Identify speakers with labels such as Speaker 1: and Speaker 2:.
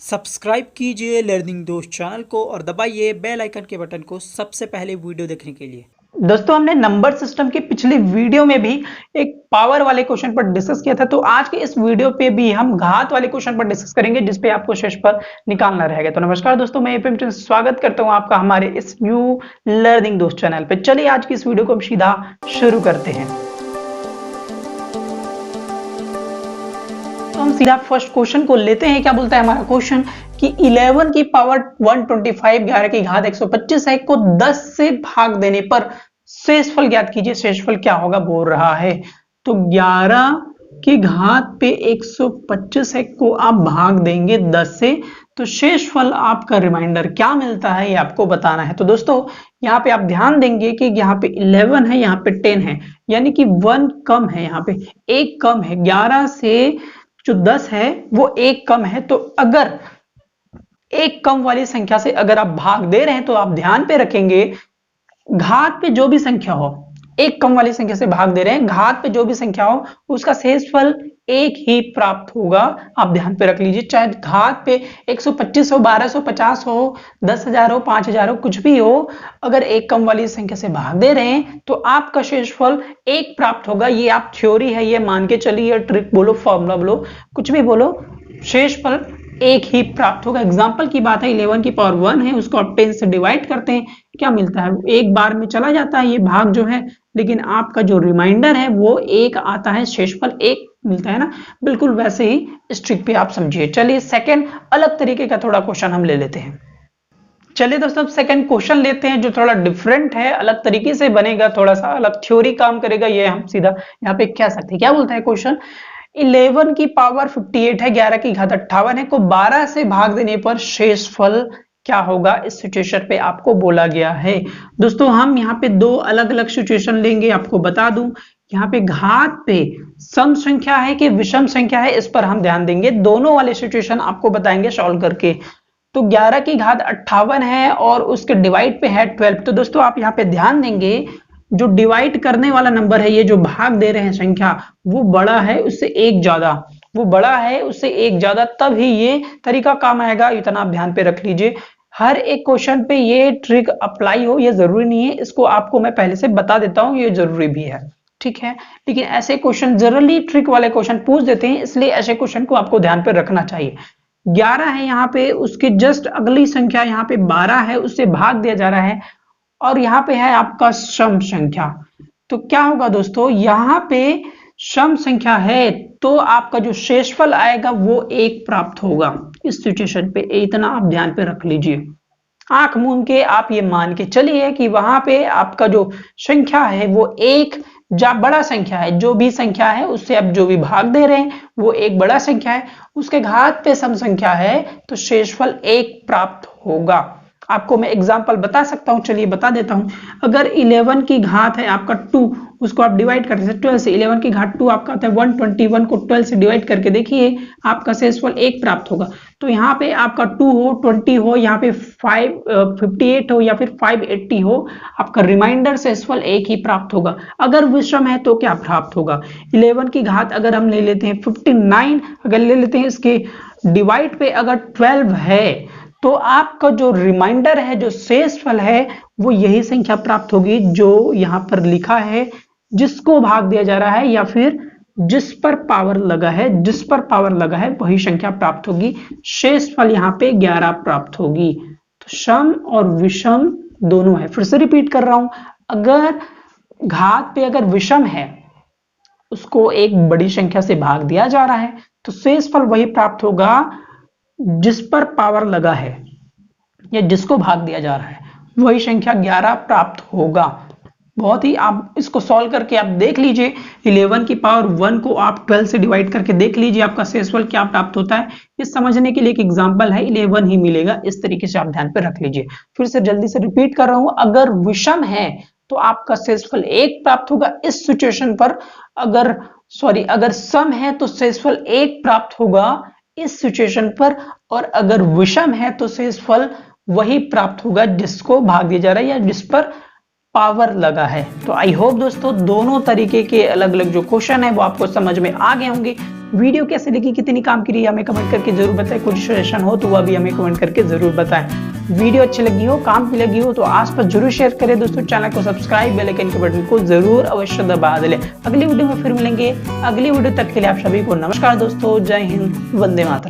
Speaker 1: Subscribe कीजिए learning दोस्त channel को और दबाइए बेल आइकन के बटन को सबसे पहले वीडियो देखने के लिए।
Speaker 2: दोस्तों हमने नंबर सिस्टम की पिछली वीडियो में भी एक पावर वाले क्वेश्चन पर डिस्कस किया था, तो आज के इस वीडियो पे भी हम घात वाले क्वेश्चन पर डिस्कस करेंगे जिसपे आपको शेष पर निकालना रहेगा। तो नमस्कार दोस्तों, मैं एपीएम स्वागत करता हूं आपका हमारे इस न्यू लर्निंग दोस्त चैनल पे। चलिए आज की इस वीडियो को हम सीधा शुरू करते हैं। तो हम सीधा फर्स्ट क्वेश्चन को लेते हैं। क्या बोलता है हमारा क्वेश्चन कि 11 की पावर 125 11 की घात 125 है को 10 से भाग देने पर शेषफल ज्ञात कीजिए। शेषफल क्या होगा बोल रहा है। तो 11 की घात पे 125 है को आप भाग देंगे 10 से, तो शेषफल आपका रिमाइंडर क्या मिलता है ये आपको बताना है। तो दोस्तों यहाँ पे आप ध्यान देंगे कि यहाँ पे 11 है, यहाँ पे 10 है, यानी कि 1 कम है, यहाँ पे 1 कम है। 11 से जो 10 है वो 1 कम है, तो अगर एक कम वाली संख्या से अगर आप भाग दे रहे हैं तो आप ध्यान पे रखेंगे घात पे जो भी संख्या हो, एक कम वाली संख्या से भाग दे रहे हैं, घात पे जो भी संख्या हो उसका शेषफल एक ही प्राप्त होगा। आप ध्यान पे रख लीजिए, चाहे घात पे 125 हो, 1250 हो, 10,000 हो, 5,000 हो, कुछ भी हो, अगर एक कम वाली संख्या से भाग दे रहे हैं तो आपका शेषफल एक प्राप्त होगा। ये आप थ्योरी है, ये मान के चलिए, ट्रिक बोलो, फॉर्मूला बोलो, कुछ भी बोलो, शेषफल एक ही प्राप्त होगा। एग्जाम्पल की बात है, 11 की पावर 1 है, उसको आप 10 से डिवाइड करते हैं, क्या मिलता है, एक बार में चला जाता है ये भाग जो है, लेकिन आपका जो रिमाइंडर है वो एक आता है, शेषफल एक मिलता है ना। बिल्कुल वैसे ही इस ट्रिक पे आप समझिए। चलिए सेकंड अलग तरीके का थोड़ा क्वेश्चन हम ले लेते हैं। चलिए दोस्तों अब सेकंड क्वेश्चन लेते हैं जो थोड़ा डिफरेंट है, अलग तरीके से बनेगा, थोड़ा सा अलग थ्योरी काम करेगा, ये हम सीधा यहाँ पे कह सकते हैं। क्या बोलता है क्वेश्चन, 11 की पावर 58 है, 11 की घात 58 है को 12 से भाग देने पर शेषफल क्या होगा। इस सिचुएशन पे आपको बोला गया है। दोस्तों हम यहाँ पे दो अलग अलग सिचुएशन लेंगे। आपको बता दूं यहाँ पे घात पे सम संख्या है कि विषम संख्या है, इस पर हम ध्यान देंगे। दोनों वाले सिचुएशन आपको बताएंगे सॉल्व करके। तो 11 की घात 58 है और उसके डिवाइड पे है 12। तो दोस्तों आप यहाँ पे ध्यान देंगे, जो डिवाइड करने वाला नंबर है, ये जो भाग दे रहे हैं संख्या, वो बड़ा है उससे एक ज्यादा, वो बड़ा है उससे एक ज्यादा, तब ही ये तरीका काम आएगा। इतना आप ध्यान पे रख लीजिए। हर एक क्वेश्चन पे ये ट्रिक अप्लाई हो ये जरूरी नहीं है, इसको आपको मैं पहले से बता देता हूं, ये जरूरी भी है, ठीक है। लेकिन ऐसे क्वेश्चन जनरली ट्रिक वाले क्वेश्चन पूछ देते हैं, इसलिए ऐसे क्वेश्चन को आपको ध्यान पे रखना चाहिए। 11 है यहाँ पे, उसके जस्ट अगली संख्या यहाँ पे 12 है, उससे भाग दिया जा रहा है, और यहाँ पे है आपका सम संख्या। तो क्या होगा दोस्तों, यहाँ पे सम संख्या है तो आपका जो शेषफल आएगा वो एक प्राप्त होगा। इस सिचुएशन पे इतना आप ध्यान पे रख लीजिए। आंख मूंद के आप ये मान के चलिए कि वहां पे आपका जो संख्या है वो एक बड़ा संख्या है, जो भी संख्या है उससे आप जो भी भाग दे रहे हैं वो एक बड़ा संख्या है, उसके घात पे सम संख्या है, तो शेषफल एक प्राप्त होगा। आपको मैं एग्जांपल बता सकता हूं, चलिए बता देता हूं। अगर 11 की घात है आपका 2, उसको आप डिवाइड करते हैं 12 से, 11 की घात 2 आपका आता है 121 को 12 से डिवाइड करके देखिए, आपका शेषफल एक प्राप्त होगा। तो यहाँ पे आपका 2 हो, 20 हो, यहाँ पे 58 हो या फिर 580 हो, आपका रिमाइंडर शेषफल एक ही प्राप्त होगा। अगर विषम है तो क्या प्राप्त होगा। 11 की घात अगर हम ले लेते हैं 59, अगर ले लेते हैं इसके डिवाइड पे अगर 12 है, तो आपका जो रिमाइंडर है, जो शेषफल है, वो यही संख्या प्राप्त होगी जो यहां पर लिखा है, जिसको भाग दिया जा रहा है या फिर जिस पर पावर लगा है, जिस पर पावर लगा है वही संख्या प्राप्त होगी। शेषफल यहाँ पे 11 प्राप्त होगी। तो सम और विषम दोनों है। फिर से रिपीट कर रहा हूं, अगर घात पे अगर विषम है, उसको एक बड़ी संख्या से भाग दिया जा रहा है, तो शेषफल वही प्राप्त होगा जिस पर पावर लगा है या जिसको भाग दिया जा रहा है, वही संख्या 11 प्राप्त होगा। बहुत ही आप इसको सॉल्व करके आप देख लीजिए। 11 की पावर 1 को आप 12 से डिवाइड करके देख लीजिए, आपका शेषफल क्या प्राप्त होता है। ये समझने के लिए एक एग्जांपल है, 11 ही मिलेगा, इस तरीके से आप ध्यान पे रख लीजिए। फिर से जल्दी से रिपीट कर रहा हूं, अगर विषम है तो आपका शेषफल एक प्राप्त होगा इस सिचुएशन पर। अगर सम है तो शेषफल एक प्राप्त होगा इस सिचुएशन पर, और अगर विषम है तो शेषफल वही प्राप्त होगा जिसको भाग दिया जा रहा है या जिस पर पावर लगा है। तो आई होप दोस्तों दोनों तरीके के अलग अलग जो क्वेश्चन है वो आपको समझ में आ गए होंगे। वीडियो कैसे लगी, कितनी काम की रही है, हमें कमेंट करके जरूर बताएं। कुछ सजेशन हो तो वह भी हमें कमेंट करके जरूर बताएं। वीडियो अच्छी लगी हो, काम की लगी हो तो आसपास जरूर शेयर करें दोस्तों। चैनल को सब्सक्राइब, बेल आइकन के बटन को जरूर अवश्य दबा दें। अगली वीडियो में फिर मिलेंगे। अगली वीडियो तक के लिए आप सभी को नमस्कार दोस्तों। जय हिंद, वंदे मातरम।